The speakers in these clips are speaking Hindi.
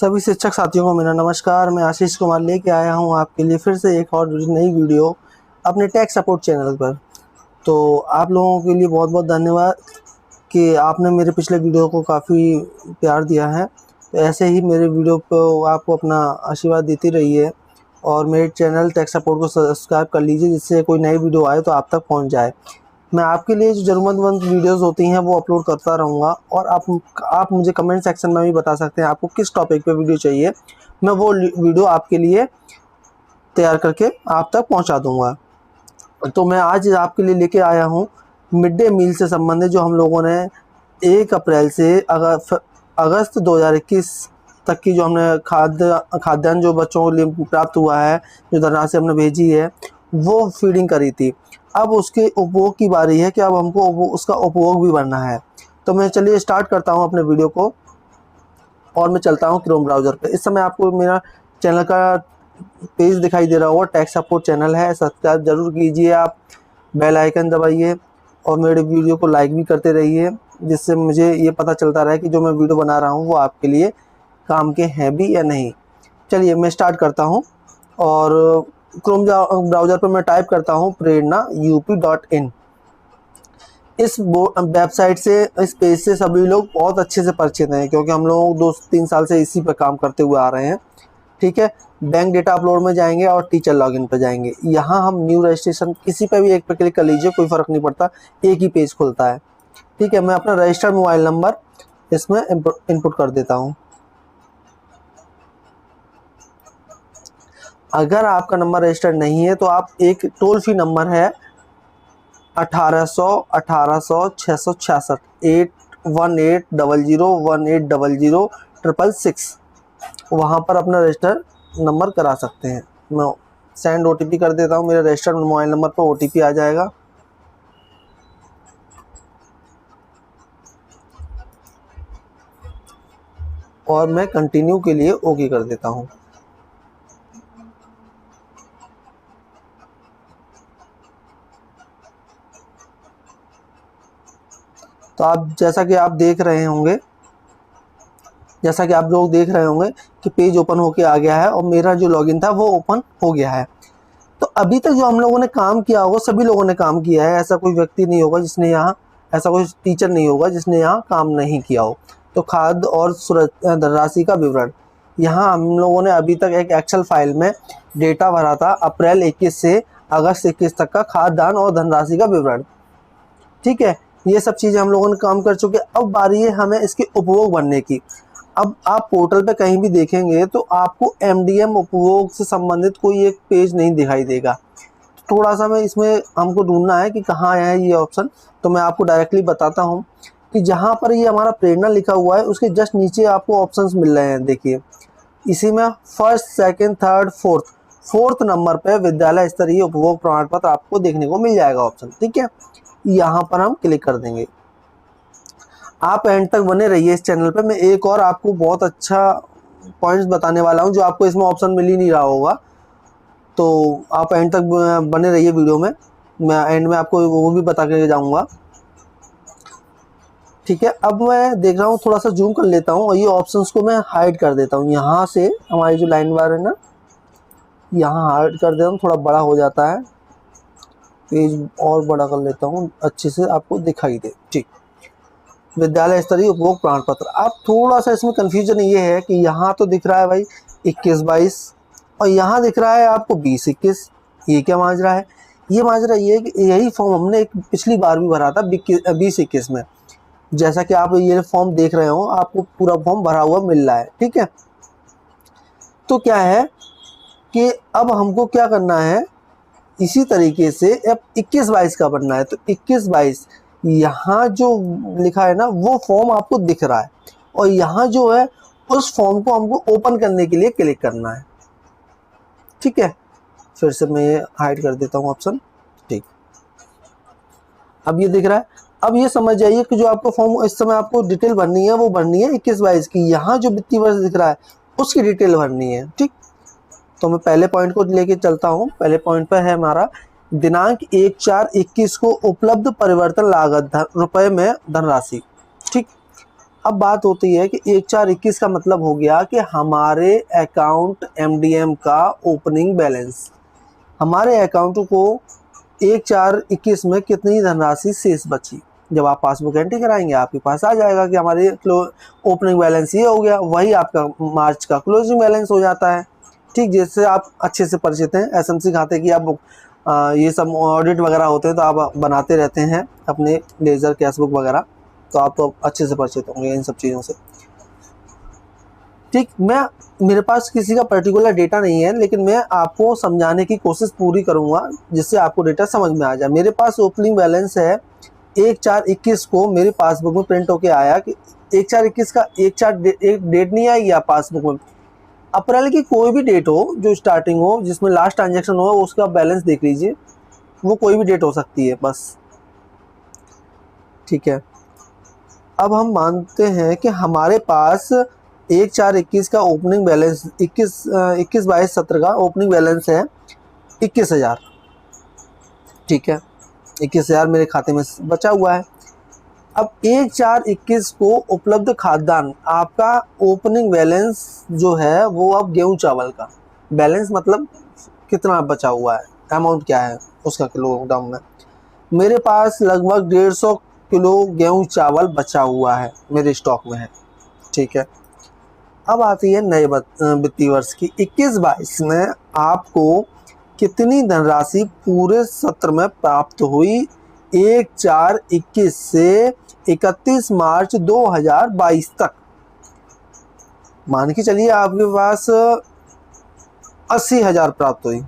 सभी शिक्षक साथियों को मेरा नमस्कार। मैं आशीष कुमार लेके आया हूँ आपके लिए फिर से एक और नई वीडियो अपने टेक सपोर्ट चैनल पर। तो आप लोगों के लिए बहुत बहुत धन्यवाद कि आपने मेरे पिछले वीडियो को काफ़ी प्यार दिया है। तो ऐसे ही मेरे वीडियो को आपको अपना आशीर्वाद देती रहिए और मेरे चैनल टेक सपोर्ट को सब्सक्राइब कर लीजिए, जिससे कोई नई वीडियो आए तो आप तक पहुँच जाए। मैं आपके लिए जो ज़रूरतमंद वीडियोस होती हैं वो अपलोड करता रहूँगा और आप मुझे कमेंट सेक्शन में भी बता सकते हैं आपको किस टॉपिक पे वीडियो चाहिए। मैं वो वीडियो आपके लिए तैयार करके आप तक पहुंचा दूंगा। तो मैं आज आपके लिए लेके आया हूँ मिड डे मील से संबंधित, जो हम लोगों ने 1 अप्रैल से अगस्त 2021 तक की जो हमने खाद्यान्न जो बच्चों को लिए प्राप्त हुआ है, जो धनराशि हमने भेजी है, वो फीडिंग करी थी। अब उसके उपभोग की बारी है कि अब हमको उसका उपभोग भी भरना है। तो मैं चलिए स्टार्ट करता हूं अपने वीडियो को और मैं चलता हूं क्रोम ब्राउज़र पे। इस समय आपको मेरा चैनल का पेज दिखाई दे रहा होगा, टेक सपोर्ट चैनल है। सब्सक्राइब ज़रूर कीजिए, आप बेल आइकन दबाइए और मेरे वीडियो को लाइक भी करते रहिए, जिससे मुझे ये पता चलता रहे कि जो मैं वीडियो बना रहा हूँ वो आपके लिए काम के हैं भी या नहीं। चलिए मैं स्टार्ट करता हूँ और क्रोम ब्राउज़र पर मैं टाइप करता हूँ prerna.up.in। इस वेबसाइट से, इस पेज से सभी लोग बहुत अच्छे से परिचित हैं, क्योंकि हम लोग 2-3 साल से इसी पर काम करते हुए आ रहे हैं। ठीक है, बैंक डेटा अपलोड में जाएंगे और टीचर लॉगिन पर जाएंगे। यहाँ हम न्यू रजिस्ट्रेशन किसी पर भी एक पर क्लिक कर लीजिए, कोई फ़र्क नहीं पड़ता, एक ही पेज खुलता है। ठीक है, मैं अपना रजिस्टर्ड मोबाइल नंबर इसमें इनपुट कर देता हूँ। अगर आपका नंबर रजिस्टर्ड नहीं है तो आप एक टोल फ्री नंबर है 1800 1800 666 81800 वहाँ पर अपना रजिस्टर नंबर करा सकते हैं। मैं सेंड OTP कर देता हूँ। मेरे रजिस्टर्ड मोबाइल नंबर पर OTP आ जाएगा और मैं कंटिन्यू के लिए ओके कर देता हूँ। तो जैसा कि आप लोग देख रहे होंगे कि पेज ओपन होके आ गया है और मेरा जो लॉगिन था वो ओपन हो गया है। तो अभी तक जो हम लोगों ने काम किया होगा, सभी लोगों ने काम किया है। ऐसा कोई व्यक्ति नहीं होगा जिसने यहाँ, ऐसा कोई टीचर नहीं होगा जिसने यहाँ काम नहीं किया हो। तो खाद्य और धनराशि का विवरण, यहाँ हम लोगों ने अभी तक एक एक्सेल फाइल में डेटा भरा था अप्रैल 21 से अगस्त 21 तक का खाद्यान्न और धनराशि का विवरण। ठीक है, ये सब चीज़ें हम लोगों ने काम कर चुके। अब बारी है हमें इसके उपभोग भरने की। अब आप पोर्टल पे कहीं भी देखेंगे तो आपको MDM उपभोग से संबंधित कोई एक पेज नहीं दिखाई देगा। थोड़ा सा मैं इसमें हमको ढूंढना है कि कहाँ है ये ऑप्शन। तो मैं आपको डायरेक्टली बताता हूँ कि जहाँ पर ये हमारा प्रेरणा लिखा हुआ है उसके जस्ट नीचे आपको ऑप्शंस मिल रहे हैं। देखिए, इसी में first, second, third, fourth number पे विद्यालय स्तरीय उपभोग प्रमाण पत्र आपको देखने को मिल जाएगा ऑप्शन। ठीक है, यहाँ पर हम क्लिक कर देंगे। आप एंड तक बने रहिए इस चैनल पे। मैं एक और आपको बहुत अच्छा पॉइंट्स बताने वाला हूँ जो आपको इसमें ऑप्शन मिल ही नहीं रहा होगा। तो आप एंड तक बने रहिए वीडियो में, मैं एंड में आपको वो भी बता के जाऊँगा। ठीक है, अब मैं देख रहा हूँ, थोड़ा सा जूम कर लेता हूँ और ये ऑप्शंस को मैं हाइड कर देता हूँ। यहाँ से हमारी जो लाइन बार है ना, यहाँ हाइड कर देता हूँ, थोड़ा बड़ा हो जाता है। पेज और बड़ा कर लेता हूँ, अच्छे से आपको दिखाई दे। ठीक, विद्यालय स्तरीय उपभोग प्रमाण पत्र। अब थोड़ा सा इसमें कन्फ्यूजन ये है कि यहाँ तो दिख रहा है भाई 21-22 और यहाँ दिख रहा है आपको 20-21। ये क्या माजरा है? ये माजरा ये है कि यही फॉर्म हमने एक पिछली बार भी भरा था 20-21 में। जैसा कि आप ये फॉर्म देख रहे हो, आपको पूरा फॉर्म भरा हुआ मिल रहा है। ठीक है, तो क्या है कि अब हमको क्या करना है, इसी तरीके से अब 21-22 का बनना है। तो 21-22 यहाँ जो लिखा है ना वो फॉर्म आपको दिख रहा है और यहाँ जो है उस फॉर्म को हमको ओपन करने के लिए क्लिक करना है। ठीक है, फिर से मैं ये हाइड कर देता हूँ ऑप्शन। ठीक, अब ये दिख रहा है। अब ये समझ जाइए कि जो आपको फॉर्म इस समय आपको डिटेल भरनी है वो भरनी है 21-22 की। यहाँ जो वित्तीय वर्ष दिख रहा है उसकी डिटेल भरनी है। ठीक, तो मैं पहले पॉइंट को लेके चलता हूँ। पहले पॉइंट पर है हमारा दिनांक 1/4/21 को उपलब्ध परिवर्तन लागत रुपए में धनराशि। ठीक, अब बात होती है कि 1/4/21 का मतलब हो गया कि हमारे अकाउंट एमडीएम का ओपनिंग बैलेंस, हमारे अकाउंट को 1/4/21 में कितनी धनराशि शेष बची। जब आप पासबुक एंट्री कराएंगे आपके पास आ जाएगा कि हमारे ओपनिंग बैलेंस ये हो गया, वही आपका मार्च का क्लोजिंग बैलेंस हो जाता है। ठीक, जिससे आप अच्छे से परिचित हैं एसएमसी खाते की, आप ये सब ऑडिट वगैरह होते हैं तो आप बनाते रहते हैं अपने लेजर कैशबुक वगैरह, तो आप तो अच्छे से परिचित होंगे इन सब चीज़ों से। ठीक, मेरे पास किसी का पर्टिकुलर डेटा नहीं है, लेकिन मैं आपको समझाने की कोशिश पूरी करूंगा जिससे आपको डेटा समझ में आ जाए। मेरे पास ओपनिंग बैलेंस है 1/4/21 को मेरी पासबुक में प्रिंट होके आया कि 1/4/21 का एक डेट नहीं आएगी आप पासबुक में, अप्रैल की कोई भी डेट हो जो स्टार्टिंग हो जिसमें लास्ट ट्रांजेक्शन हो उसका बैलेंस देख लीजिए, वो कोई भी डेट हो सकती है बस। ठीक है, अब हम मानते हैं कि हमारे पास 1/4/21 का ओपनिंग बैलेंस 21/22/17 का ओपनिंग बैलेंस है 21,000। ठीक है, 21,000 मेरे खाते में बचा हुआ है। अब 1/4/21 को उपलब्ध खाद्यान्न, आपका ओपनिंग बैलेंस जो है वो अब गेहूं चावल का बैलेंस, मतलब कितना बचा हुआ है, अमाउंट क्या है उसका किलोग्राम में। मेरे पास लगभग 150 किलो गेहूं चावल बचा हुआ है, मेरे स्टॉक में है। ठीक है, अब आती है नए वित्तीय वर्ष की 21/22 में आपको कितनी धनराशि पूरे सत्र में प्राप्त हुई 1/4/21 से 31 मार्च 2022 तक। मान के चलिए आपके पास 80,000 प्राप्त हुई,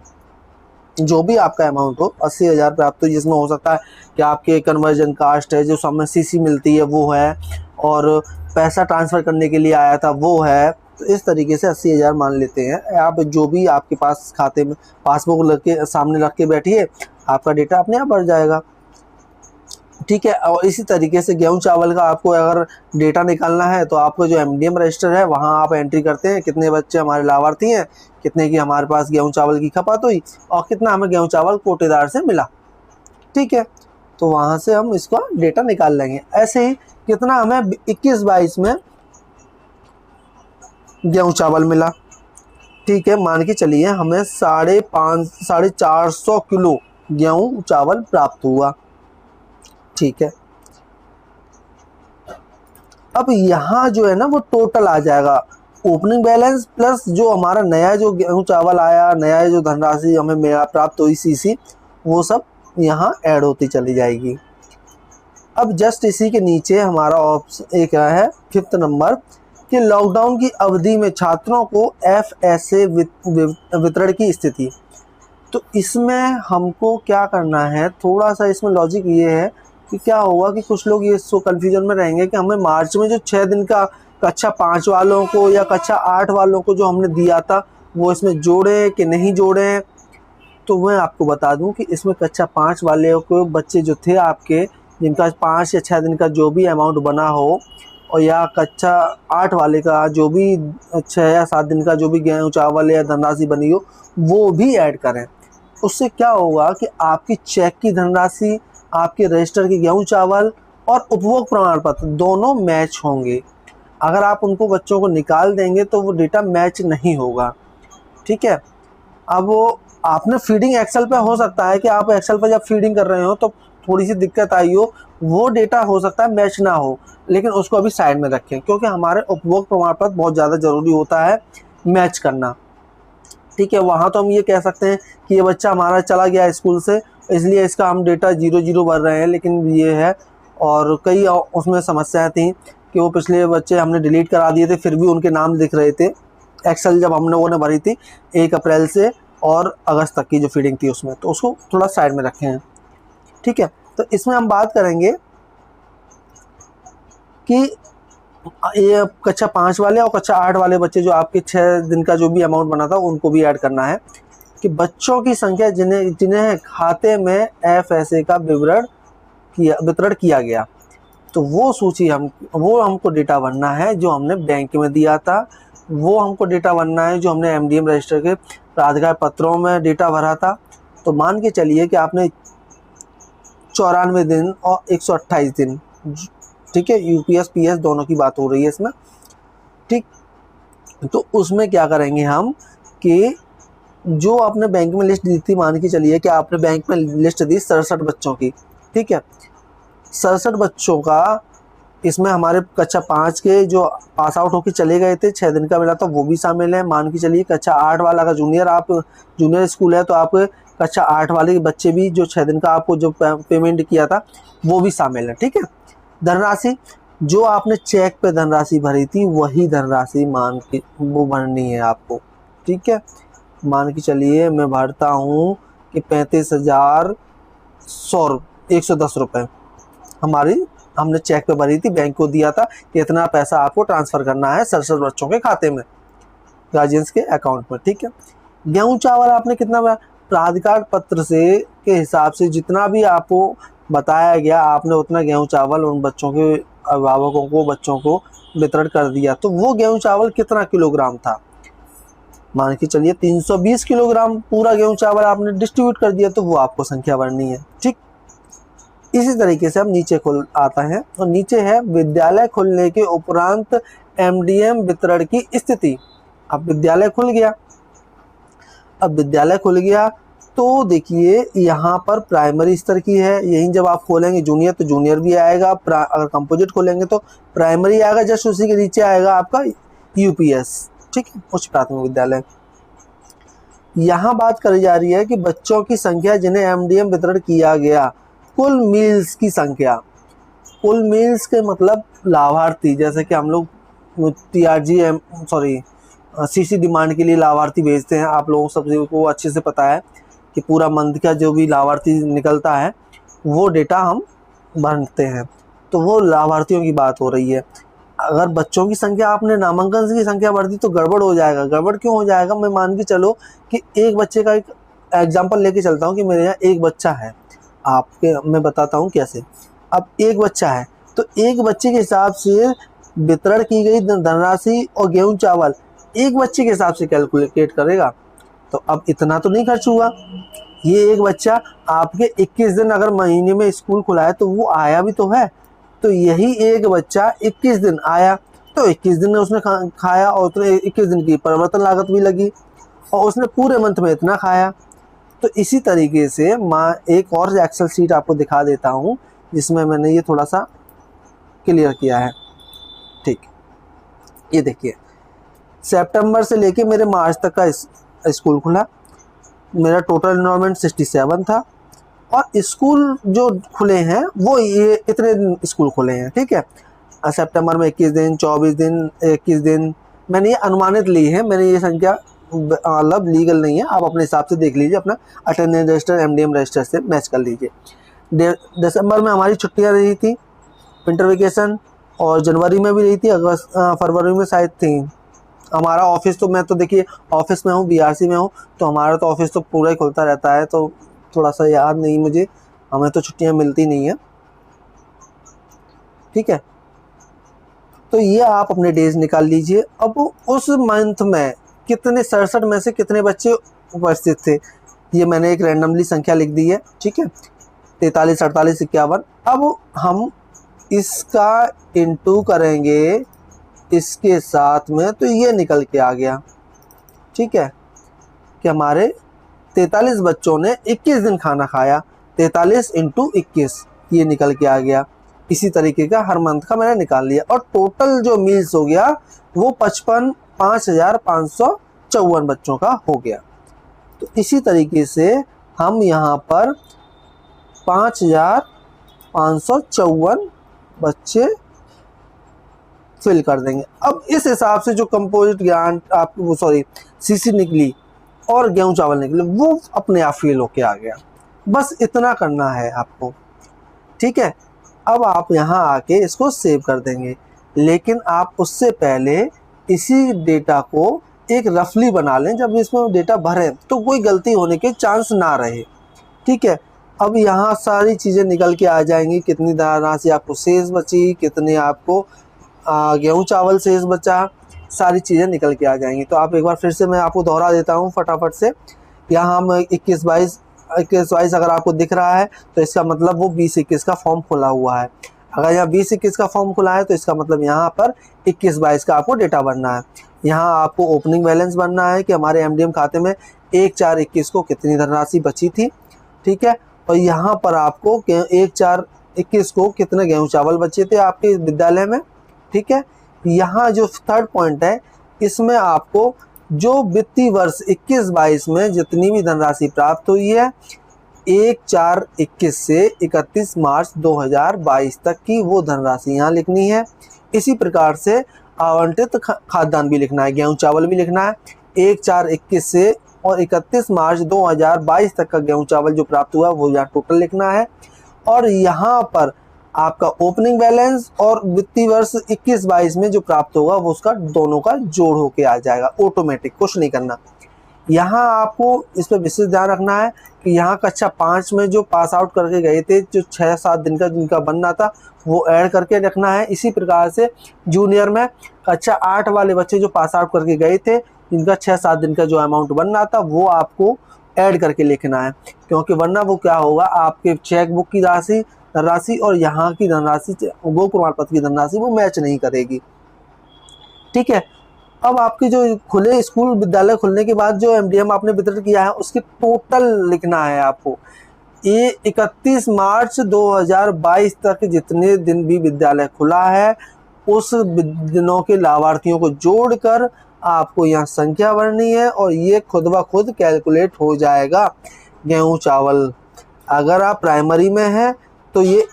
जो भी आपका अमाउंट हो 80,000 प्राप्त हुई, जिसमें हो सकता है कि आपके कन्वर्जन कास्ट है, जो समय सीसी मिलती है वो है, और पैसा ट्रांसफ़र करने के लिए आया था वो है। तो इस तरीके से 80,000 मान लेते हैं आप, जो भी आपके पास खाते में पासबुक लग के सामने रख के बैठिए, आपका डेटा अपने आप बढ़ जाएगा। ठीक है, और इसी तरीके से गेहूं चावल का आपको अगर डेटा निकालना है तो आपको जो एमडीएम रजिस्टर है वहाँ आप एंट्री करते हैं कितने बच्चे हमारे लाभार्थी हैं, कितने की हमारे पास गेहूं चावल की खपत हुई और कितना हमें गेहूं चावल कोटेदार से मिला। ठीक है, तो वहाँ से हम इसका डेटा निकाल लेंगे। ऐसे ही कितना हमें 21/22 में गेहूं चावल मिला। ठीक है, मान के चलिए हमें 450 किलो गेहूं चावल प्राप्त हुआ। ठीक है, अब यहाँ जो है ना वो टोटल आ जाएगा, ओपनिंग बैलेंस प्लस जो हमारा नया जो गेहूं चावल आया, नया जो धनराशि हमें मेरा प्राप्त हुई सीसी, वो सब यहाँ ऐड होती चली जाएगी। अब जस्ट इसी के नीचे हमारा ऑप्शन एक है 5th नंबर कि लॉकडाउन की अवधि में छात्रों को FSA वितरण की स्थिति। तो इसमें हमको क्या करना है, थोड़ा सा इसमें लॉजिक ये है कि क्या होगा कि कुछ लोग ये सो कन्फ्यूजन में रहेंगे कि हमें मार्च में जो 6 दिन का कक्षा 5 वालों को या कक्षा 8 वालों को जो हमने दिया था वो इसमें जोड़ें कि नहीं जोड़ें। तो मैं आपको बता दूं कि इसमें कक्षा 5 वाले को बच्चे जो थे आपके, जिनका 5 या 6 दिन का जो भी अमाउंट बना हो, और या कक्षा 8 वाले का जो भी 6 या 7 दिन का जो भी गेहूं चावल या धनराशि बनी हो वो भी ऐड करें। उससे क्या होगा कि आपकी चेक की धनराशि, आपके रजिस्टर के गेहूं चावल और उपभोग प्रमाण पत्र दोनों मैच होंगे। अगर आप उनको बच्चों को निकाल देंगे तो वो डेटा मैच नहीं होगा। ठीक है, अब वो आपने फीडिंग एक्सेल पे, हो सकता है कि आप एक्सेल पर जब फीडिंग कर रहे हो तो थोड़ी सी दिक्कत आई हो, वो डेटा हो सकता है मैच ना हो, लेकिन उसको अभी साइड में रखें क्योंकि हमारे उपभोग प्रमाण पत्र बहुत ज़्यादा ज़रूरी होता है मैच करना। ठीक है, वहाँ तो हम ये कह सकते हैं कि ये बच्चा हमारा चला गया स्कूल से, इसलिए इसका हम डेटा 0 भर रहे हैं, लेकिन ये है। और कई उसमें समस्याएं थी कि वो पिछले बच्चे हमने डिलीट करा दिए थे, फिर भी उनके नाम दिख रहे थे एक्सेल जब हमने वो भरी थी 1 अप्रैल से और अगस्त तक की जो फीडिंग थी उसमें, तो उसको थोड़ा साइड में रखे हैं। ठीक है, तो इसमें हम बात करेंगे कि ये कक्षा 5 वाले और कक्षा 8 वाले बच्चे जो आपके 6 दिन का जो भी अमाउंट बना था उनको भी ऐड करना है कि बच्चों की संख्या जिन्हें खाते में FSA का वितरण किया गया, तो वो सूची वो हमको डेटा भरना है जो हमने बैंक में दिया था, वो हमको डेटा भरना है जो हमने एमडीएम रजिस्टर के प्राधिकार पत्रों में डेटा भरा था। तो मान के चलिए कि आपने 94 दिन और 128 दिन, ठीक है, यूपीएस पीएस दोनों की बात हो रही है इसमें, ठीक। तो उसमें क्या करेंगे हम कि जो आपने बैंक में लिस्ट दी थी, मान के चलिए कि आपने बैंक में लिस्ट दी 67 बच्चों की, ठीक है, 67 बच्चों का, इसमें हमारे कक्षा 5 के जो पास आउट होकर चले गए थे, 6 दिन का मिला था, वो भी शामिल है। मान के चलिए कक्षा 8 वाला का जूनियर स्कूल है तो आप कक्षा 8 वाले बच्चे भी जो 6 दिन का आपको जो पेमेंट किया था वो भी शामिल है, ठीक है। धनराशि जो आपने चेक पे धनराशि भरी थी वही धनराशि मान के वो भरनी है आपको, ठीक है। मान के चलिए मैं भरता हूँ कि 35,110 रुपये हमने चेक पे भरी थी, बैंक को दिया था कि इतना पैसा आपको ट्रांसफ़र करना है 67 बच्चों के खाते में, गार्जियंस के अकाउंट में, ठीक है। गेहूँ चावल आपने कितना भरा, प्राधिकार पत्र से के हिसाब से जितना भी आपको बताया गया आपने उतना गेहूँ चावल उन बच्चों के अभिभावकों को, बच्चों को वितरण कर दिया। तो वो गेहूँ चावल कितना किलोग्राम था, मान के चलिए 320 किलोग्राम पूरा गेहूँ चावल आपने डिस्ट्रीब्यूट कर दिया, तो वो आपको संख्या भरनी है, ठीक। इसी तरीके से अब नीचे खुल आता है, और नीचे है विद्यालय खुलने के उपरांत एमडीएम वितरण की स्थिति। अब विद्यालय खुल गया तो देखिए यहाँ पर प्राइमरी स्तर की है, यही जब आप खोलेंगे जूनियर तो जूनियर भी आएगा, अगर कंपोजिट खोलेंगे तो प्राइमरी आएगा, जस्ट उसी के नीचे आएगा आपका यूपीएस, ठीक है, उच्च प्राथमिक विद्यालय। यहाँ बात करी जा रही है कि बच्चों की संख्या जिन्हें एमडीएम वितरण किया गया, कुल मील्स की संख्या, कुल मील्स के मतलब लाभार्थी, जैसे कि हम लोग सीसी डिमांड के लिए लाभार्थी भेजते हैं, आप लोगों सभी को अच्छे से पता है कि पूरा मंथ का जो भी लाभार्थी निकलता है वो डेटा हम भरते हैं, तो वो लाभार्थियों की बात हो रही है। अगर बच्चों की संख्या आपने नामांकन की संख्या भर दी तो गड़बड़ हो जाएगा। गड़बड़ क्यों हो जाएगा, मैं मान के चलो कि एक बच्चे का एक एग्जाम्पल लेके चलता हूँ कि मेरे यहाँ एक बच्चा है, मैं बताता हूँ कैसे। अब एक बच्चा है तो एक बच्चे के हिसाब से वितरण की गई धनराशि और गेहूँ चावल एक बच्चे के हिसाब से कैलकुलेट करेगा, तो अब इतना तो नहीं खर्च हुआ। ये एक बच्चा आपके 21 दिन अगर महीने में स्कूल खुला है तो वो आया भी तो है, तो यही एक बच्चा 21 दिन आया तो 21 दिन में उसने खाया और उसने 21 दिन की परिवर्तन लागत भी लगी और उसने पूरे मंथ में इतना खाया। तो इसी तरीके से मैं एक और एक्सेल शीट आपको दिखा देता हूँ जिसमें मैंने ये थोड़ा सा क्लियर किया है, ठीक। ये देखिए सितंबर से लेके मेरे मार्च तक का स्कूल खुला, मेरा टोटल एनरोलमेंट 67 था और स्कूल जो खुले हैं वो ये इतने स्कूल खुले हैं, ठीक है। सितंबर में 21 दिन, 24 दिन, 21 दिन मैंने ये अनुमानित ली है, मैंने ये संख्या मतलब लीगल नहीं है, आप अपने हिसाब से देख लीजिए, अपना अटेंडेंस रजिस्टर एमडीएम रजिस्टर से मैच कर लीजिए। दिसंबर में हमारी छुट्टियां रही थी, विंटर वेकेशन, और जनवरी में भी रही थी, अगस्त फरवरी में शायद थी। हमारा ऑफिस तो मैं तो देखिए ऑफिस में हूँ, बीआरसी में हूँ, तो हमारा तो ऑफिस तो पूरा ही खुलता रहता है, तो थोड़ा सा याद नहीं मुझे, हमें तो छुट्टियाँ मिलती नहीं है, ठीक है। तो ये आप अपने डेज निकाल लीजिए। अब उस मंथ में कितने 67 में से कितने बच्चे उपस्थित थे, ये मैंने एक रैंडमली संख्या लिख दी है, ठीक है, 43, 48, 51। अब हम इसका इंटू करेंगे इसके साथ में तो ये निकल के आ गया, ठीक है, कि हमारे 43 बच्चों ने 21 दिन खाना खाया, 43 × 21 ये निकल के आ गया। इसी तरीके का हर मंथ का मैंने निकाल लिया और टोटल जो मील्स हो गया वो 5,554 बच्चों का हो गया। तो इसी तरीके से हम यहाँ पर 5,554 बच्चे फिल कर देंगे। अब इस हिसाब से जो कंपोजिट ज्ञान आपको सीसी निकली और गेहूं चावल निकले वो अपने आप फिल होके आ गया। बस इतना करना है आपको, ठीक है। अब आप यहाँ आके इसको सेव कर देंगे, लेकिन आप उससे पहले इसी डेटा को एक रफली बना लें, जब इसमें डेटा भरें तो कोई गलती होने के चांस ना रहे, ठीक है। अब यहाँ सारी चीज़ें निकल के आ जाएंगी, कितनी धनराशि आपको शेष बची, कितने आपको गेहूं चावल शेष बचा, सारी चीज़ें निकल के आ जाएंगी। तो आप एक बार फिर से मैं आपको दोहरा देता हूँ फटाफट से। यहाँ हम 21-22 अगर आपको दिख रहा है तो इसका मतलब वो 20-21 का फॉर्म खुला हुआ है। अगर यहाँ 20-21 का फॉर्म खुला है तो इसका मतलब यहाँ पर 21-22 का आपको डेटा भरना है। यहाँ आपको ओपनिंग बैलेंस भरना है कि हमारे एमडीएम खाते में 1/4/21 को कितनी धनराशि बची थी, ठीक है। और यहाँ पर आपको 1/4/21 को कितने गेहूँ चावल बचे थे आपके विद्यालय में, ठीक है। यहाँ जो थर्ड पॉइंट है, इसमें आपको जो वित्तीय वर्ष 21-22 में जितनी भी धनराशि प्राप्त हुई है 1/4/21 से 31 मार्च 2022 तक की वो धनराशि यहाँ लिखनी है। इसी प्रकार से आवंटित खाद्यान्न भी लिखना है, गेहूँ चावल भी लिखना है। 1/4/21 से और 31 मार्च 2022 तक का गेहूँ चावल जो प्राप्त हुआ वो यहाँ टोटल लिखना है। और यहाँ पर आपका ओपनिंग बैलेंस और वित्तीय वर्ष 21-22 में जो प्राप्त होगा वो उसका दोनों का जोड़ होके आ जाएगा, ऑटोमेटिक, कुछ नहीं करना। यहाँ आपको इस पर विशेष ध्यान रखना है कि यहाँ कक्षा 5 में जो पास आउट करके गए थे, जो 6-7 दिन का जिनका बनना था वो ऐड करके रखना है। इसी प्रकार से जूनियर में कक्षा 8 वाले बच्चे जो पास आउट करके गए थे, जिनका 6-7 दिन का जो अमाउंट बनना था वो आपको ऐड करके लिखना है, क्योंकि वरना वो क्या होगा, आपके चेक बुक की धनराशि और यहाँ की धनराशि, गो प्रमाण पत्र की धनराशि वो मैच नहीं करेगी, ठीक है। अब आपके जो खुले स्कूल विद्यालय खुलने के बाद जो एमडीएम आपने वितरण किया है उसकी टोटल लिखना है आपको। ये 31 मार्च 2022 तक जितने दिन भी विद्यालय खुला है उस दिनों के लाभार्थियों को जोड़कर आपको यहाँ संख्या भरनी है और ये खुद ब खुद कैलकुलेट हो जाएगा। गेहूँ चावल अगर आप प्राइमरी में हैं तो ये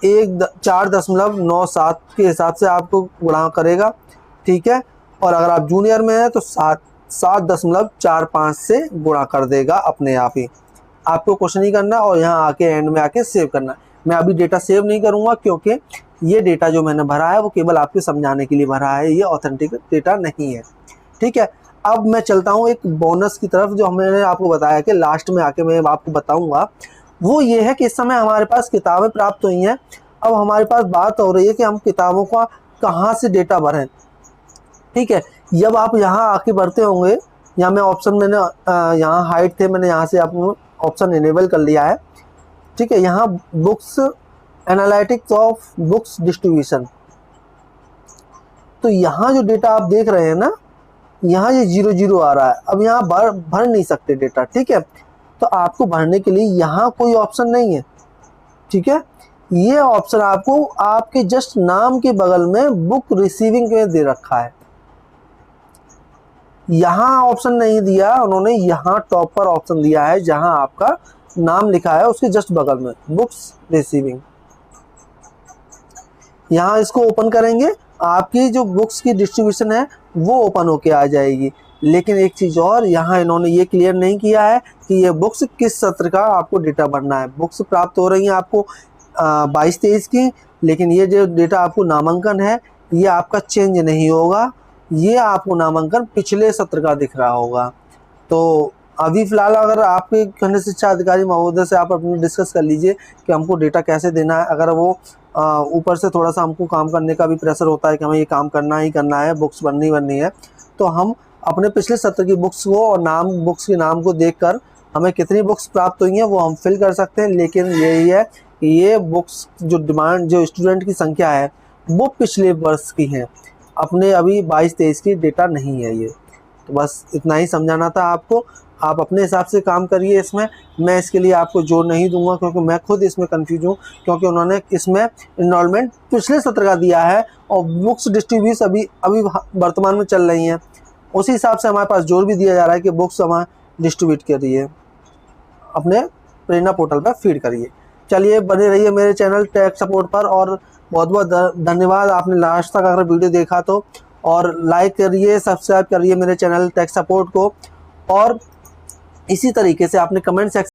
4.97 के हिसाब से आपको गुणा करेगा, ठीक है। और अगर आप जूनियर में हैं तो 7.45 से गुणा कर देगा अपने आप ही। आपको कुछ नहीं करना और यहाँ आके एंड में आके सेव करना। मैं अभी डेटा सेव नहीं करूँगा क्योंकि ये डेटा जो मैंने भरा है वो केवल आपके समझाने के लिए भरा है, ये ऑथेंटिक डेटा नहीं है, ठीक है। अब मैं चलता हूँ एक बोनस की तरफ, जो मैंने आपको बताया कि लास्ट में आके मैं आपको बताऊँगा। वो ये है कि इस समय हमारे पास किताबें प्राप्त हुई हैं। अब हमारे पास बात हो रही है कि हम किताबों का कहाँ से डेटा भरें, ठीक है। जब आप यहाँ आके भरते होंगे, यहाँ मैं ऑप्शन मैंने यहाँ हाइड थे, मैंने यहाँ से आपको ऑप्शन इनेबल कर लिया है, ठीक है। यहाँ books analytics of books distribution, तो यहाँ जो डेटा आप देख रहे हैं ना, यहाँ ये 0 आ रहा है। अब यहाँ भर नहीं सकते डेटा, ठीक है। तो आपको भरने के लिए यहाँ कोई ऑप्शन नहीं है, ठीक है। ये ऑप्शन आपको आपके जस्ट नाम के बगल में बुक रिसीविंग में दे रखा है। यहाँ ऑप्शन नहीं दिया उन्होंने, यहाँ टॉप पर ऑप्शन दिया है जहाँ आपका नाम लिखा है उसके जस्ट बगल में बुक्स रिसीविंग। यहाँ इसको ओपन करेंगे, आपकी जो बुक्स की डिस्ट्रीब्यूशन है वो ओपन होके आ जाएगी। लेकिन एक चीज़ और, यहाँ इन्होंने ये क्लियर नहीं किया है कि ये बुक्स किस सत्र का आपको डेटा भरना है। बुक्स प्राप्त हो रही हैं आपको 22-23 की, लेकिन ये जो डेटा आपको नामांकन है ये आपका चेंज नहीं होगा, ये आपको नामांकन पिछले सत्र का दिख रहा होगा। तो अभी फ़िलहाल अगर आपके खंड शिक्षा अधिकारी महोदय से आप अपनी डिस्कस कर लीजिए कि हमको डेटा कैसे देना है। अगर वो ऊपर से थोड़ा सा हमको काम करने का भी प्रेशर होता है कि हमें ये काम करना ही करना है, बुक्स बननी है, तो हम अपने पिछले सत्र की बुक्स को और बुक्स के नाम को देखकर हमें कितनी बुक्स प्राप्त हुई हैं वो हम फिल कर सकते हैं। लेकिन यही है कि ये बुक्स जो स्टूडेंट की संख्या है वो पिछले वर्ष की है, अपने अभी 22-23 की डेटा नहीं है ये। तो बस इतना ही समझाना था आपको। आप अपने हिसाब से काम करिए इसमें, मैं इसके लिए आपको जोर नहीं दूंगा क्योंकि मैं खुद इसमें कंफ्यूज हूँ, क्योंकि उन्होंने इसमें इनरोलमेंट पिछले सत्र का दिया है और बुक्स डिस्ट्रीब्यूट अभी वर्तमान में चल रही हैं। उसी हिसाब से हमारे पास जोर भी दिया जा रहा है कि बुक्स हमें डिस्ट्रीब्यूट करिए, अपने प्रेरणा पोर्टल पर फीड करिए। चलिए, बने रहिए मेरे चैनल टेक सपोर्ट पर, और बहुत बहुत धन्यवाद आपने लास्ट तक अगर वीडियो देखा तो। और लाइक करिए, सब्सक्राइब करिए मेरे चैनल टेक सपोर्ट को, और इसी तरीके से आपने कमेंट सेक्शन